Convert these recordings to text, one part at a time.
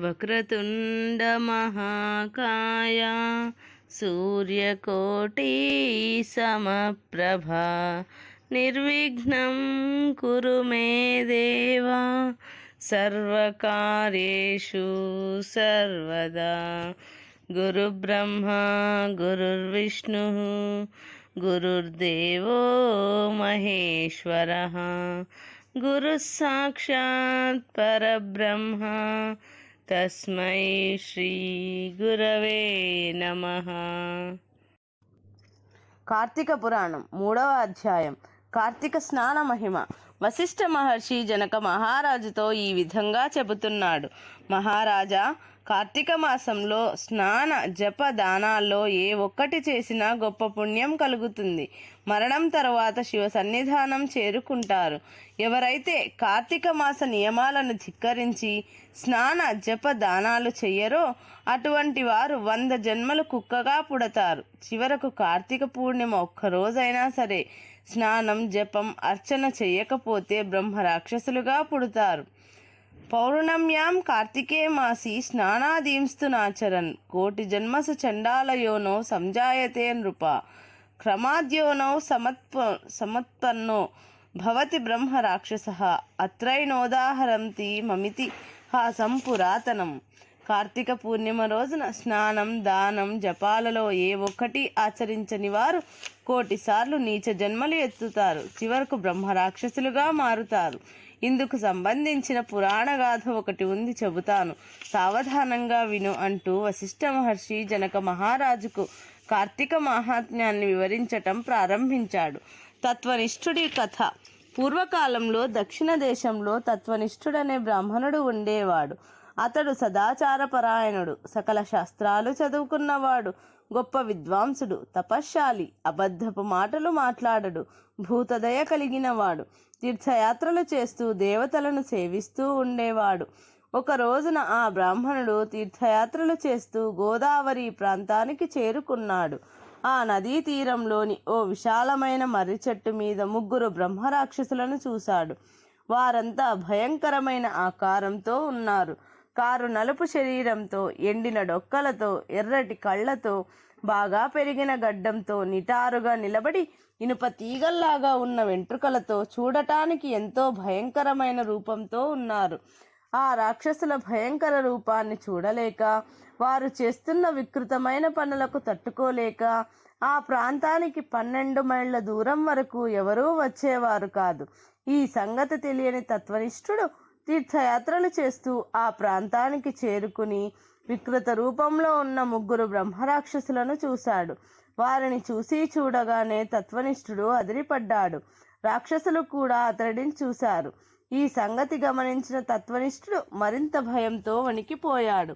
వక్రతుండ మహాకాయ సూర్యకోటి సమప్రభ నిర్విఘ్నం కురు మే దేవా సర్వకార్యేషు సర్వదా. గురుబ్రహ్మా గురుర్విష్ణు గురుర్దేవో మహేశ్వరః గురుః సాక్షాత్ పరబ్రహ్మ తస్మై శ్రీ గురవే నమః. కార్తీక పురాణం 3వ అధ్యాయం. కార్తీక స్నాన మహిమ. వశిష్ఠ మహర్షి జనక మహారాజుతో ఈ విధంగా చెబుతున్నాడు. మహారాజా, కార్తీక మాసంలో స్నాన జప దానాల్లో ఏ ఒక్కటి చేసినా గొప్ప పుణ్యం కలుగుతుంది. మరణం తర్వాత శివ సన్నిధానం చేరుకుంటారు. ఎవరైతే కార్తీక మాస నియమాలను ధిక్కరించి స్నాన జప దానాలు చెయ్యరో అటువంటి వారు 100 జన్మలు కుక్కగా పుడతారు. చివరకు కార్తీక పూర్ణిమ ఒక్కరోజైనా సరే స్నానం జపం అర్చన చెయ్యకపోతే బ్రహ్మ రాక్షసులుగా పుడతారు. పౌర్ణమ్యాం కార్తికే మాసి స్నానాదీంస్తునాచరన్ కోటి జన్మసు చండాలయోనో సంజాయతే నృప క్రమాద్యోనో సమత్పన్నో భవతి బ్రహ్మ రాక్షసః అత్రైనోదాహరంతి మమితి హాసం పురాతనం. కార్తీక పూర్ణిమ రోజున స్నానం దానం జపాలలో ఏ ఒక్కటి ఆచరించని వారు 1,000,000 సార్లు నీచ జన్మలు ఎత్తుతారు. చివరకు బ్రహ్మ రాక్షసులుగా మారుతారు. ఇందుకు సంబంధించిన పురాణ గాథ ఒకటి ఉంది, చెబుతాను, సావధానంగా విను అంటూ వశిష్ఠ మహర్షి జనక మహారాజుకు కార్తీక మహాత్మ్యాన్ని వివరించటం ప్రారంభించాడు. తత్వనిష్ఠుడి కథ. పూర్వకాలంలో దక్షిణ దేశంలో తత్వనిష్ఠుడనే బ్రాహ్మణుడు ఉండేవాడు. అతడు సదాచారపరాయణుడు, సకల శాస్త్రాలు చదువుకున్నవాడు, గొప్ప విద్వాంసుడు, తపశ్శాలి, అబద్ధపు మాటలు మాట్లాడడు, భూతదయ కలిగినవాడు, తీర్థయాత్రలు చేస్తూ దేవతలను సేవిస్తూ ఉండేవాడు. ఒక రోజున ఆ బ్రాహ్మణుడు తీర్థయాత్రలు చేస్తూ గోదావరి ప్రాంతానికి చేరుకున్నాడు. ఆ నదీ తీరంలోని ఓ విశాలమైన మర్రి చెట్టు మీద 3 బ్రహ్మరాక్షసులను చూశాడు. వారంతా భయంకరమైన ఆకారంతో ఉన్నారు. కారు నలుపు శరీరంతో, ఎండిన డొక్కలతో, ఎర్రటి కళ్ళతో, బాగా పెరిగిన గడ్డంతో, నిటారుగా నిలబడి ఇనుప తీగల్లాగా ఉన్న వెంట్రుకలతో, చూడటానికి ఎంతో భయంకరమైన రూపంతో ఉన్నారు. ఆ రాక్షసుల భయంకర రూపాన్ని చూడలేక, వారు చేస్తున్న వికృతమైన పనులకు తట్టుకోలేక ఆ ప్రాంతానికి 12 మైళ్ళ దూరం వరకు ఎవరూ వచ్చేవారు కాదు. ఈ సంగతి తెలియని తత్వనిష్ఠుడు తీర్థయాత్రలు చేస్తూ ఆ ప్రాంతానికి చేరుకుని వికృత రూపంలో ఉన్న 3 బ్రహ్మరాక్షసులను చూశాడు. వారిని చూడగానే తత్వనిష్ఠుడు అదిరిపడ్డాడు. రాక్షసులు కూడా అతడిని చూశారు. ఈ సంగతి గమనించిన తత్వనిష్ఠుడు మరింత భయంతో వణికిపోయాడు.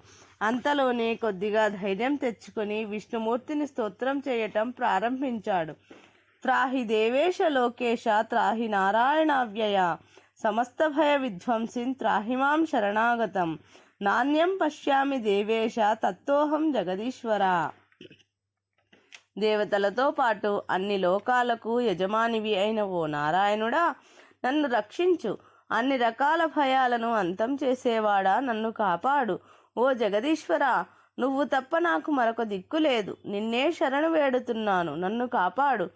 అంతలోనే కొద్దిగా ధైర్యం తెచ్చుకొని విష్ణుమూర్తిని స్తోత్రం చేయటం ప్రారంభించాడు. త్రాహి దేవేశ లోకేశ త్రాహి నారాయణావ్యయ సమస్త భయ విధ్వంసిన్ త్రాహిమాం శరణాగతం నాణ్యం పశ్యామి దేవేశ తత్తోహం జగదీశ్వర. దేవతలతో పాటు అన్ని లోకాలకు యజమానివి అయిన ఓ నారాయణుడా, నన్ను రక్షించు. అన్ని రకాల భయాలను అంతం చేసేవాడా, నన్ను కాపాడు. ఓ జగదీశ్వర, నువ్వు తప్ప నాకు మరొక దిక్కు లేదు. నిన్నే శరణు వేడుతున్నాను, నన్ను కాపాడు.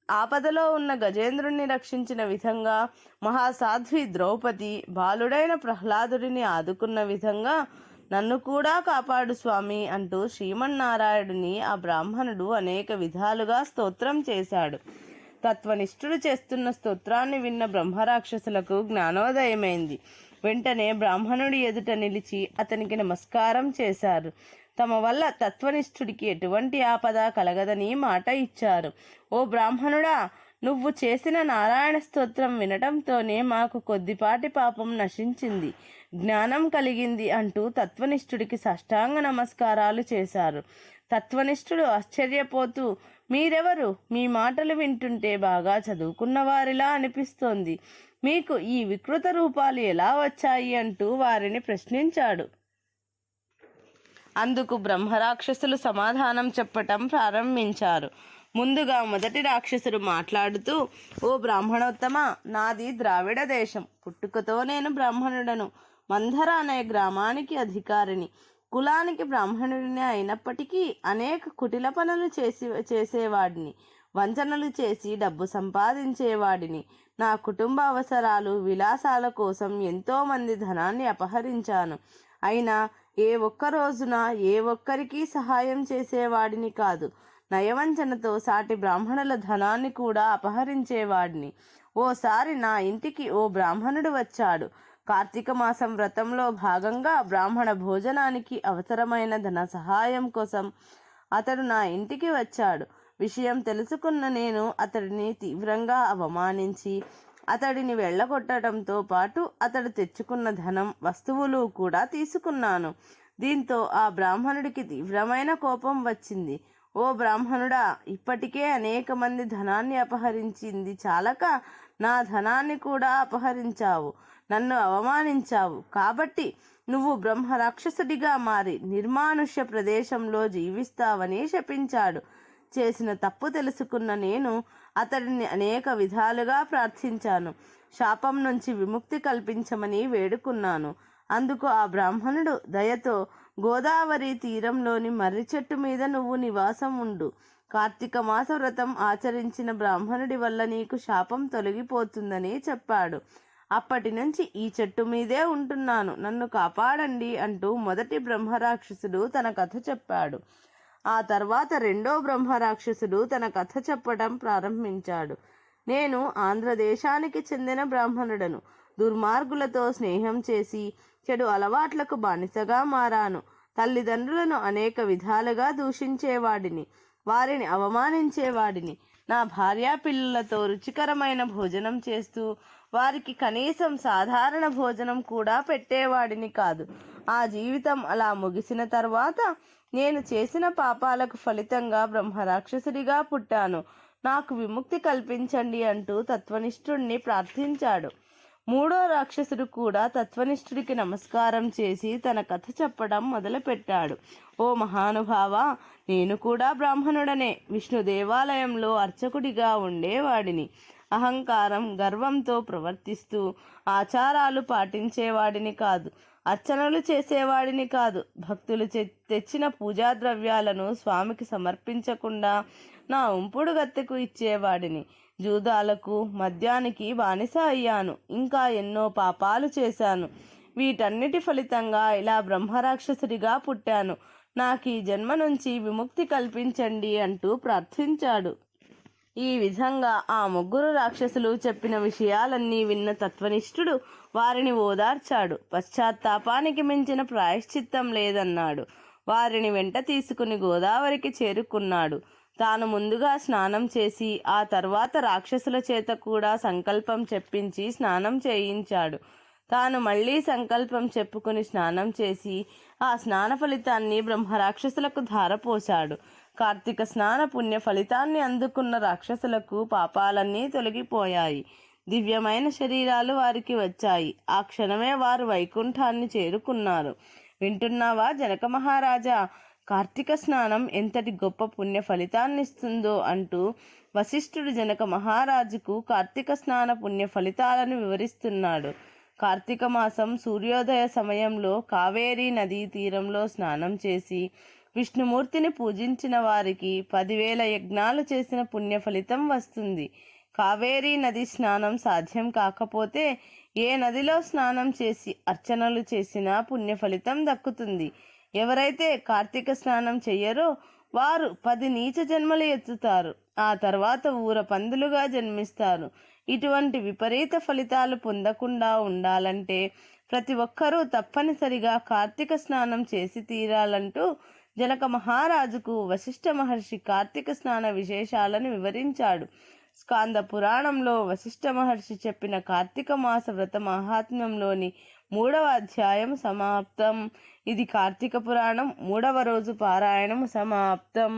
ఆపదలో ఉన్న గజేంద్రుణ్ణి రక్షించిన విధంగా మహాసాధ్వి ద్రౌపది బాలుడైన ప్రహ్లాదుడిని ఆదుకున్న విధంగా నన్ను కూడా కాపాడు స్వామి అంటూ శ్రీమన్నారాయణుని ఆ బ్రాహ్మణుడు అనేక విధాలుగా స్తోత్రం చేశాడు. తత్వనిష్ఠుడు చేస్తున్న స్తోత్రాన్ని విన్న బ్రహ్మరాక్షసులకు జ్ఞానోదయమైంది. వెంటనే బ్రాహ్మణుడి ఎదుట నిలిచి అతనికి నమస్కారం చేశారు. తమ వల్ల తత్వనిష్ఠుడికి ఎటువంటి ఆపద కలగదని మాట ఇచ్చారు. ఓ బ్రాహ్మణుడా, నువ్వు చేసిన నారాయణ స్తోత్రం వినటంతోనే మాకు కొద్దిపాటి పాపం నశించింది, జ్ఞానం కలిగింది అంటూ తత్వనిష్ఠుడికి సాష్టాంగ నమస్కారాలు చేశారు. తత్వనిష్ఠుడు ఆశ్చర్యపోతూ, మీరెవరు? మీ మాటలు వింటుంటే బాగా చదువుకున్న వారిలా అనిపిస్తోంది. మీకు ఈ వికృత రూపాలు ఎలా వచ్చాయి అంటూ వారిని ప్రశ్నించాడు. అందుకు బ్రహ్మరాక్షసులు సమాధానం చెప్పటం ప్రారంభించారు. ముందుగా మొదటి రాక్షసుడు మాట్లాడుతూ, ఓ బ్రాహ్మణోత్తమ, నాది ద్రావిడ దేశం. పుట్టుకతో నేను బ్రాహ్మణుడను. మంధర అనే గ్రామానికి అధికారిని. కులానికి బ్రాహ్మణుడిని అయినప్పటికీ అనేక కుటిల పనులు చేసేవాడిని. వంచనలు చేసి డబ్బు సంపాదించేవాడిని. నా కుటుంబ అవసరాలు విలాసాల కోసం ఎంతోమంది ధనాన్ని అపహరించాను. అయినా ఏ ఒక్క రోజున ఏ ఒక్కరికి సహాయం చేసేవాడిని కాదు. నయవంచనతో సాటి బ్రాహ్మణుల ధనాన్ని కూడా అపహరించేవాడిని. ఓసారి నా ఇంటికి ఓ బ్రాహ్మణుడు వచ్చాడు. కార్తీక మాసం వ్రతంలో భాగంగా బ్రాహ్మణ భోజనానికి అవసరమైన ధన సహాయం కోసం అతడు నా ఇంటికి వచ్చాడు. విషయం తెలుసుకున్న నేను అతడిని తీవ్రంగా అవమానించి అతడిని వెళ్ళగొట్టడంతో పాటు అతడు తెచ్చుకున్న ధనం వస్తువులు కూడా తీసుకున్నాను. దీంతో ఆ బ్రాహ్మణుడికి తీవ్రమైన కోపం వచ్చింది. ఓ బ్రాహ్మణుడా, ఇప్పటికే అనేక మంది ధనాన్ని అపహరించింది చాలక నా ధనాన్ని కూడా అపహరించావు, నన్ను అవమానించావు. కాబట్టి నువ్వు బ్రహ్మ రాక్షసుడిగా మారి నిర్మానుష్య ప్రదేశంలో జీవిస్తావని శపించాడు. చేసిన తప్పు తెలుసుకున్న నేను అతడిని అనేక విధాలుగా ప్రార్థించాను. శాపం నుంచి విముక్తి కల్పించమని వేడుకున్నాను. అందుకు ఆ బ్రాహ్మణుడు దయతో, గోదావరి తీరంలోని మర్రి చెట్టు మీద నువ్వు నివాసం ఉండు. కార్తీక మాస వ్రతం ఆచరించిన బ్రాహ్మణుడి వల్ల నీకు శాపం తొలగిపోతుందని చెప్పాడు. అప్పటి నుంచి ఈ చెట్టు మీదే ఉంటున్నాను, నన్ను కాపాడండి అంటూ మొదటి బ్రహ్మరాక్షసుడు తన కథ చెప్పాడు. ఆ తర్వాత రెండో బ్రహ్మరాక్షసుడు తన కథ చెప్పడం ప్రారంభించాడు. నేను ఆంధ్రదేశానికి చెందిన బ్రాహ్మణుడను. దుర్మార్గులతో స్నేహం చేసి చెడు అలవాట్లకు బానిసగా మారాను. తల్లిదండ్రులను అనేక విధాలుగా దూషించేవాడిని, వారిని అవమానించేవాడిని. నా భార్యా పిల్లలతో రుచికరమైన భోజనం చేస్తూ వారికి కనీసం సాధారణ భోజనం కూడా పెట్టేవాడిని కాదు. ఆ జీవితం అలా ముగిసిన తర్వాత నేను చేసిన పాపాలకు ఫలితంగా బ్రహ్మరాక్షసుడిగా పుట్టాను. నాకు విముక్తి కల్పించండి అంటూ తత్వనిష్ఠుడిని ప్రార్థించాడు. మూడో రాక్షసుడు కూడా తత్వనిష్ఠుడికి నమస్కారం చేసి తన కథ చెప్పడం మొదలుపెట్టాడు. ఓ మహానుభావ, నేను కూడా బ్రాహ్మణుడనే. విష్ణు దేవాలయంలో అర్చకుడిగా ఉండేవాడిని. అహంకారం గర్వంతో ప్రవర్తిస్తూ ఆచారాలు పాటించేవాడిని కాదు, అర్చనలు చేసేవాడిని కాదు. భక్తులు తెచ్చిన పూజా ద్రవ్యాలను స్వామికి సమర్పించకుండా నా ఉంపుడు గత్తెకు ఇచ్చేవాడిని. జూదాలకు మద్యానికి బానిస అయ్యాను. ఇంకా ఎన్నో పాపాలు చేశాను. వీటన్నిటి ఫలితంగా ఇలా బ్రహ్మరాక్షసుడిగా పుట్టాను. నాకు ఈ జన్మ నుంచి విముక్తి కల్పించండి అంటూ ప్రార్థించాడు. ఈ విధంగా ఆ ముగ్గురు రాక్షసులు చెప్పిన విషయాలన్నీ విన్న తత్వనిష్ఠుడు వారిని ఓదార్చాడు. పశ్చాత్తాపానికి మించిన ప్రాయశ్చిత్తం లేదన్నాడు. వారిని వెంట తీసుకుని గోదావరికి చేరుకున్నాడు. తాను ముందుగా స్నానం చేసి ఆ తర్వాత రాక్షసుల చేత కూడా సంకల్పం చెప్పించి స్నానం చేయించాడు. తాను మళ్ళీ సంకల్పం చెప్పుకుని స్నానం చేసి ఆ స్నాన ఫలితాన్ని బ్రహ్మరాక్షసులకు ధారపోశాడు. కార్తీక స్నాన పుణ్య ఫలితాన్ని అందుకున్న రాక్షసులకు పాపాలన్నీ తొలగిపోయాయి. దివ్యమైన శరీరాలు వారికి వచ్చాయి. ఆ క్షణమే వారు వైకుంఠాన్ని చేరుకున్నారు. వింటున్నావా జనక మహారాజా? కార్తీక స్నానం ఎంతటి గొప్ప పుణ్య ఫలితాన్నిస్తుందో అంటూ వశిష్ఠుడు జనక మహారాజుకు కార్తీక స్నాన పుణ్య ఫలితాలను వివరిస్తున్నాడు. కార్తీక మాసం సూర్యోదయ సమయంలో కావేరీ నదీ తీరంలో స్నానం చేసి విష్ణుమూర్తిని పూజించిన వారికి 10,000 యజ్ఞాలు చేసిన పుణ్య ఫలితం వస్తుంది. కావేరీ నది స్నానం సాధ్యం కాకపోతే ఏ నదిలో స్నానం చేసి అర్చనలు చేసినా పుణ్య ఫలితం దక్కుతుంది. ఎవరైతే కార్తీక స్నానం చెయ్యరో వారు 10 నీచ జన్మలు ఎత్తుతారు. ఆ తర్వాత ఊర పందులుగా జన్మిస్తారు. ఇటువంటి విపరీత ఫలితాలు పొందకుండా ఉండాలంటే ప్రతి ఒక్కరూ తప్పనిసరిగా కార్తీక స్నానం చేసి తీరాలంటూ జనక మహారాజుకు వశిష్ఠ మహర్షి కార్తీక స్నాన విశేషాలను వివరించాడు. స్కాంద పురాణంలో వశిష్ఠ మహర్షి చెప్పిన కార్తీక మాస వ్రత మహాత్మ్యంలోని 3వ అధ్యాయం సమాప్తం. ఇది కార్తీక పురాణం 3వ రోజు పారాయణం సమాప్తం.